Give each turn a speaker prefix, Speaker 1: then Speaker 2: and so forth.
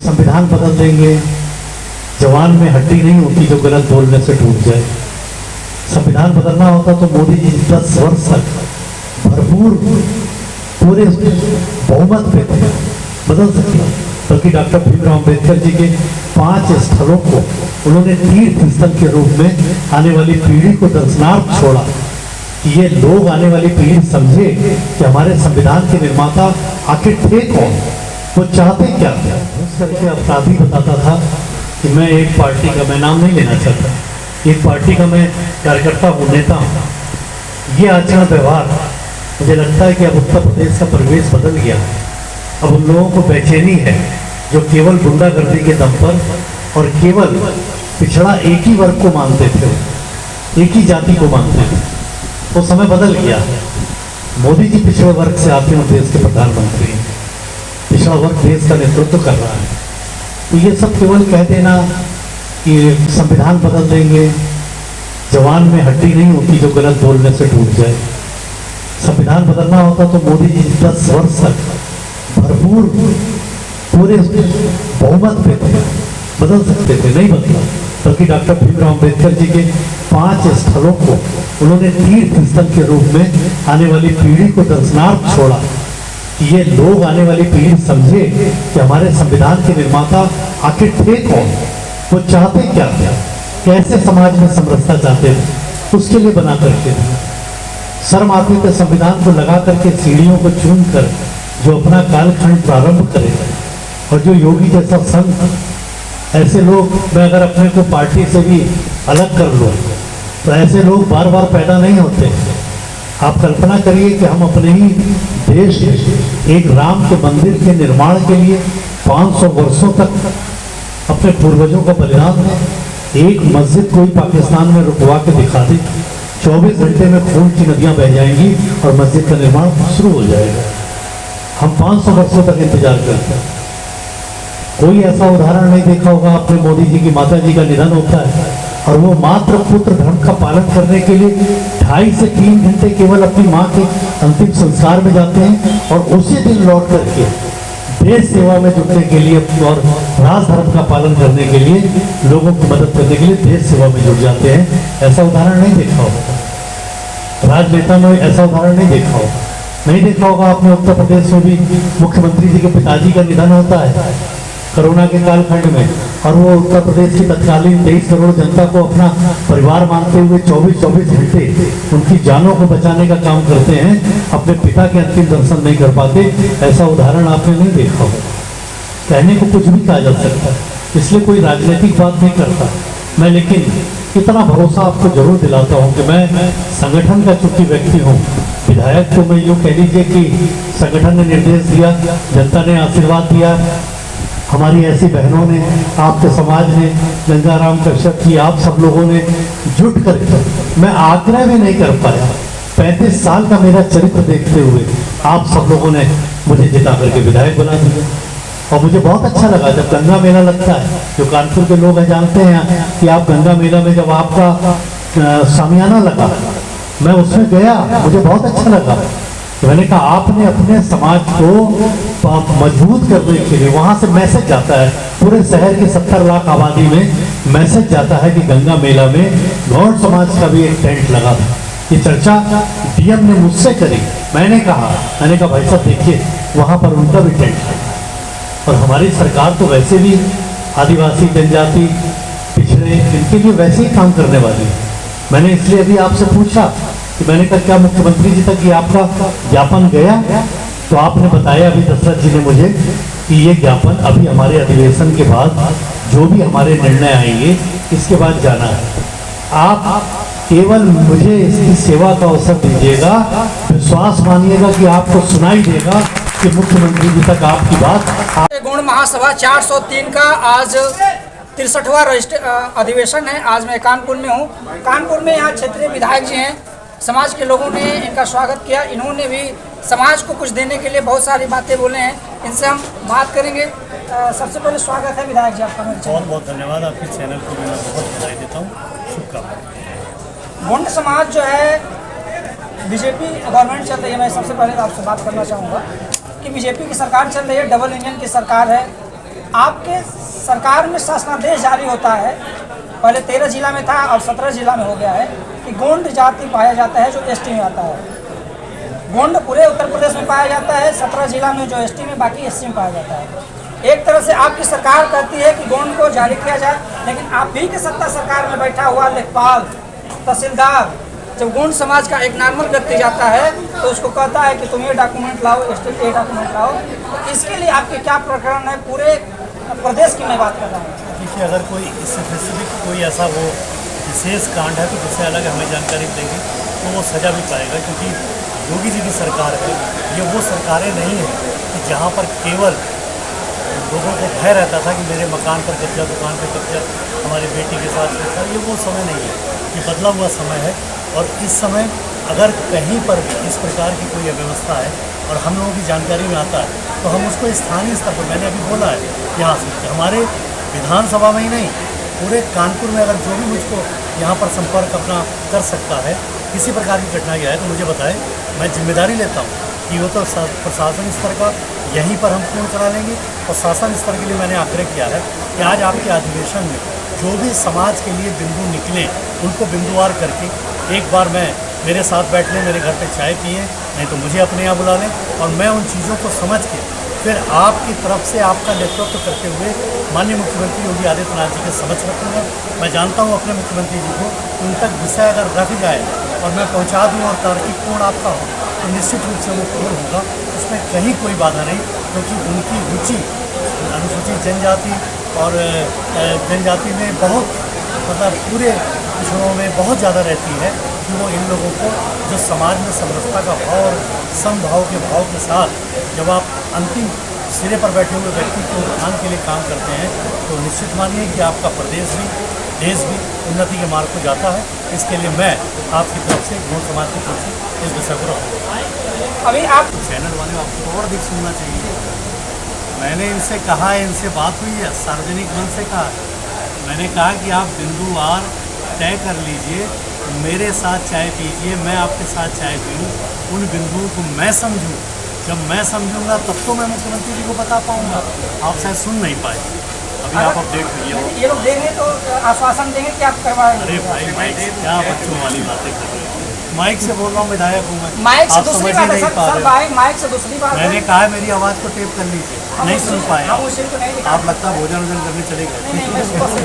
Speaker 1: संविधान बदल देंगे, जवान में हड्डी नहीं होती जो गलत बोलने से टूट जाए। संविधान बदलना होता तो मोदी जी 10 वर्ष तक भरपूर पूरे बहुमत पे थे, बदल सकते। बल्कि डॉक्टर भीमराव अम्बेडकर जी के 5 स्थलों को उन्होंने तीर्थ स्थल के रूप में आने वाली पीढ़ी को दर्शनार्थ छोड़ा कि ये लोग आने वाली पीढ़ी समझे कि हमारे संविधान के निर्माता आखिर थे कौन, वो चाहते क्या थे। उस करके अपराधी बताता था कि मैं एक पार्टी का, मैं नाम नहीं लेना चाहता, एक पार्टी का मैं कार्यकर्ता हूँ, नेता हूँ। ये आचरण व्यवहार मुझे लगता है कि अब उत्तर प्रदेश का परिवेश बदल गया। अब उन लोगों को बेचैनी है जो केवल गुंडागर्दी के दम पर और केवल पिछड़ा एक ही वर्ग को मानते थे, एक ही जाति को मानते थे। वो समय बदल गया। मोदी जी पिछड़े वर्ग से आते हैं, देश के प्रधानमंत्री, पिछड़ा वर्ग देश का नेतृत्व कर रहा है। तो ये सब केवल कह देना कि संविधान बदल देंगे, जवान में हड्डी नहीं होती जो गलत बोलने से टूट जाए। संविधान बदलना होता तो मोदी जी 10 वर्ष तक भरपूर पूरे बहुमत पे थे, बदल सकते थे, नहीं बदला। बल्कि डॉक्टर भीमराव अम्बेडकर जी के 5 स्थलों को उन्होंने तीर्थ स्थल के रूप में आने वाली पीढ़ी को दर्शनार्थ छोड़ा कि ये लोग आने वाली पीढ़ी समझे कि हमारे संविधान के निर्माता आखिर थे कौन, वो चाहते क्या थे, कैसे समाज में समरसता चाहते थे, उसके लिए बना करके शर्म आती थे संविधान को लगा करके सीढ़ियों को चूम कर जो अपना कालखंड प्रारंभ करे। और जो योगी जैसा संघ, ऐसे लोग, मैं अगर अपने को पार्टी से भी अलग कर लूँ तो ऐसे लोग बार बार पैदा नहीं होते। आप कल्पना करिए कि हम अपने ही देश एक राम के मंदिर के निर्माण के लिए 500 वर्षों तक अपने पूर्वजों का बलिदान दें। एक मस्जिद कोई पाकिस्तान में रुकवा के दिखा दी, 24 घंटे में खून की नदियां बह जाएंगी और मस्जिद का निर्माण शुरू हो जाएगा। हम 500 वर्षों तक इंतजार करते हैं। कोई ऐसा उदाहरण नहीं देखा होगा आपने, मोदी जी की माता जी का निधन होता है और वो मात्र पुत्र धर्म का पालन करने के लिए 2.5 से 3 घंटे केवल अपनी माँ के अंतिम संस्कार में जाते हैं और उसी दिन लौट करके देश सेवा में जुटने के लिए और राजधर्म का पालन करने के लिए, लोगों की मदद करने के लिए देश सेवा में जुट जाते हैं। ऐसा उदाहरण नहीं देखा होगा, राजनेता में ऐसा उदाहरण नहीं देखा होगा। नहीं देखा होगा आपने, उत्तर प्रदेश में भी मुख्यमंत्री जी के पिताजी का निधन होता है कोरोना के कालखंड में, और वो उत्तर प्रदेश की तत्कालीन 23 करोड़ जनता को अपना परिवार मानते हुए 24-24 घंटे उनकी जानों को बचाने का काम करते हैं, अपने पिता के अंतिम दर्शन नहीं कर पाते। ऐसा उदाहरण आपने नहीं देखा होगा। कहने को कुछ भी कहा जा सकता है, इसलिए कोई राजनीतिक बात नहीं करता मैं, लेकिन इतना भरोसा आपको जरूर दिलाता हूँ कि मैं संगठन का चूंकि व्यक्ति हूँ, विधायक को मैं यूँ कह लीजिए कि संगठन ने निर्देश दिया, जनता ने आशीर्वाद दिया, हमारी ऐसी बहनों ने, आपके समाज ने, गंगाराम कश्यप की, आप सब लोगों ने जुट कर, मैं आग्रह भी नहीं कर पाया। 35 साल का मेरा चरित्र देखते हुए आप सब लोगों ने मुझे जिता करके विधायक बना दिया। और मुझे बहुत अच्छा लगा जब गंगा मेला लगता है, जो कानपुर के लोग हैं जानते हैं कि आप गंगा मेला में जब आपका सामियाना लगा, मैं उसमें गया, मुझे बहुत अच्छा लगा। तो मैंने कहा आपने अपने समाज को मजबूत करने के लिए, वहां से मैसेज जाता है पूरे शहर की 70 लाख आबादी में, मैसेज जाता है कि गंगा मेला में गौड़ समाज का भी एक टेंट लगा था। ये चर्चा डीएम ने मुझसे करी, मैंने कहा भाई साहब देखिए वहां पर उनका भी टेंट है। और हमारी सरकार तो वैसे भी आदिवासी, जनजाति, पिछड़े, इनके लिए वैसे ही काम करने वाली है। मैंने इसलिए अभी आपसे पूछा कि मैंने कहा क्या मुख्यमंत्री जी तक ये आपका ज्ञापन गया, तो आपने बताया अभी दशरथ जी ने मुझे कि ये ज्ञापन अभी हमारे अधिवेशन के बाद जो भी हमारे निर्णय आएंगे इसके बाद जाना है। आप केवल मुझे इसकी सेवा का अवसर दीजिएगा, विश्वास मानिएगा कि आपको सुनाई देगा कि मुख्यमंत्री जी तक आपकी बात।
Speaker 2: गौड़ महासभा 403 का आज 63वां अधिवेशन है। आज मैं कानपुर में हूँ। कानपुर में यहाँ क्षेत्रीय विधायक जी हैं, समाज के लोगों ने इनका स्वागत किया। इन्होंने भी समाज को कुछ देने के लिए बहुत सारी बातें बोले हैं, इनसे हम बात करेंगे। सबसे पहले स्वागत है विधायक जी आपका।
Speaker 1: बहुत बहुत धन्यवाद, आपके चैनल को मैं बहुत बधाई देता हूँ, शुभकामनाएं।
Speaker 2: गोंड समाज जो है बीजेपी गवर्नमेंट चल रही है, मैं सबसे पहले आपसे बात करना चाहूँगा कि बीजेपी की सरकार चल रही है, डबल इंजन की सरकार है। आपके सरकार में शासनादेश जारी होता है, पहले 13 जिला में था, अब 17 जिला में हो गया है कि गोंड जाति पाया जाता है जो एसटी में आता है। गोंड पूरे उत्तर प्रदेश में पाया जाता है, 17 जिला में जो एसटी में, बाकी एससी में पाया जाता है। एक तरह से आपकी सरकार कहती है कि गोंड को जारी किया जाए, लेकिन आप भी के सत्ता सरकार में बैठा हुआ लेखपाल, तहसीलदार, जब गोंड समाज का एक नॉर्मल व्यक्ति जाता है तो उसको कहता है कि तुम ये डॉक्यूमेंट लाओ, स्टेट ये डॉक्यूमेंट लाओ। तो इसके लिए आपके क्या प्रकरण है? पूरे प्रदेश की मैं बात कर रहा हूँ।
Speaker 3: देखिए, अगर कोई स्पेसिफिक कोई ऐसा वो विशेष कांड है तो जिससे अलग हमें जानकारी देंगे तो वो सजा भी पाएगा, क्योंकि योगी जी की सरकार है, ये वो सरकारें नहीं हैं कि जहाँ पर केवल लोगों को भय रहता था कि मेरे मकान पर कब्जा, दुकान पर कब्जा, हमारी बेटी के साथ छेड़छाड़। ये वो समय नहीं है, ये बदला हुआ समय है। और इस समय अगर कहीं पर भी इस प्रकार की कोई अव्यवस्था है और हम लोगों की जानकारी में आता है तो हम उसको स्थानीय स्तर पर, मैंने अभी बोला है यहाँ से कि हमारे विधानसभा में ही नहीं, पूरे कानपुर में अगर जो भी मुझको यहाँ पर संपर्क अपना कर सकता है, किसी प्रकार की घटना है तो मुझे बताए, मैं जिम्मेदारी लेता हूँ कि वो तो प्रशासन स्तर का यहीं पर हम पूर्ण करा लेंगे। और शासन स्तर के लिए मैंने आग्रह किया है कि आज आपके अधिवेशन में जो भी समाज के लिए बिंदु निकले उनको बिंदुवार करके एक बार मैं मेरे साथ बैठ लें, मेरे घर पे चाय पिए, नहीं तो मुझे अपने यहाँ बुला लें और मैं उन चीज़ों को समझ के फिर आपकी तरफ से आपका नेतृत्व करते हुए माननीय मुख्यमंत्री योगी आदित्यनाथ जी के समक्ष रखूँगा। मैं जानता हूँ अपने मुख्यमंत्री जी को, उन तक विषय अगर रख जाए और मैं पहुँचा दूँ और तार्किकपूर्ण आपका हो तो निश्चित रूप से वो पूर्ण होगा, उसमें कहीं कोई बाधा नहीं, क्योंकि उनकी रुचि अनुसूचित जनजाति और जनजाति में बहुत, मतलब पूरे पिछड़ों में बहुत ज़्यादा रहती है कि वो इन लोगों को जो समाज में समरसता का भाव और समभाव के भाव के साथ जब आप अंतिम सिरे पर बैठे हुए व्यक्ति के उत्थान के लिए काम करते हैं तो निश्चित मानिए कि आपका प्रदेश भी, देश भी उन्नति के मार्ग को जाता है। इसके लिए मैं आपकी तरफ से, गोंड समाज की तरफ से इस विषय को रखूँगा।
Speaker 2: अभी आप
Speaker 3: चैनल वाले आपको और अधिक सुनना चाहिए। मैंने इनसे कहा है, इनसे बात हुई है, सार्वजनिक मन से कहा, मैंने कहा कि आप बिंदुवार तय कर लीजिए, मेरे साथ चाय पीजिए, मैं आपके साथ चाय पीऊँ, उन बिंदुओं को मैं समझूँ। जब मैं समझूंगा तब तो मैं मुख्यमंत्री जी को बता पाऊंगा, आप शायद सुन नहीं पाए। अभी आप अपडेट करिए।
Speaker 2: ये लोग देंगे तो आश्वासन देंगे कि आप करवाएंगे।
Speaker 3: अरे भाई, माइक से क्या बच्चों वाली बातें कर रहे हैं? माइक से बोल रहा हूँ, विधायक हूँ मैं।
Speaker 2: माइक से
Speaker 3: आप
Speaker 2: दूसरी
Speaker 3: समझ
Speaker 2: बात
Speaker 3: ही
Speaker 2: है
Speaker 3: नहीं पा
Speaker 2: सर,
Speaker 3: रहे।
Speaker 2: माइक से दूसरी बात है।
Speaker 3: मैंने कहा है मेरी आवाज़ को टेप कर लीजिए, नहीं सुन पाए
Speaker 2: हम उसी को नहीं
Speaker 3: आप, लगता है भोजन वोजन करने चले गए।
Speaker 2: नहीं, मैं सुबह से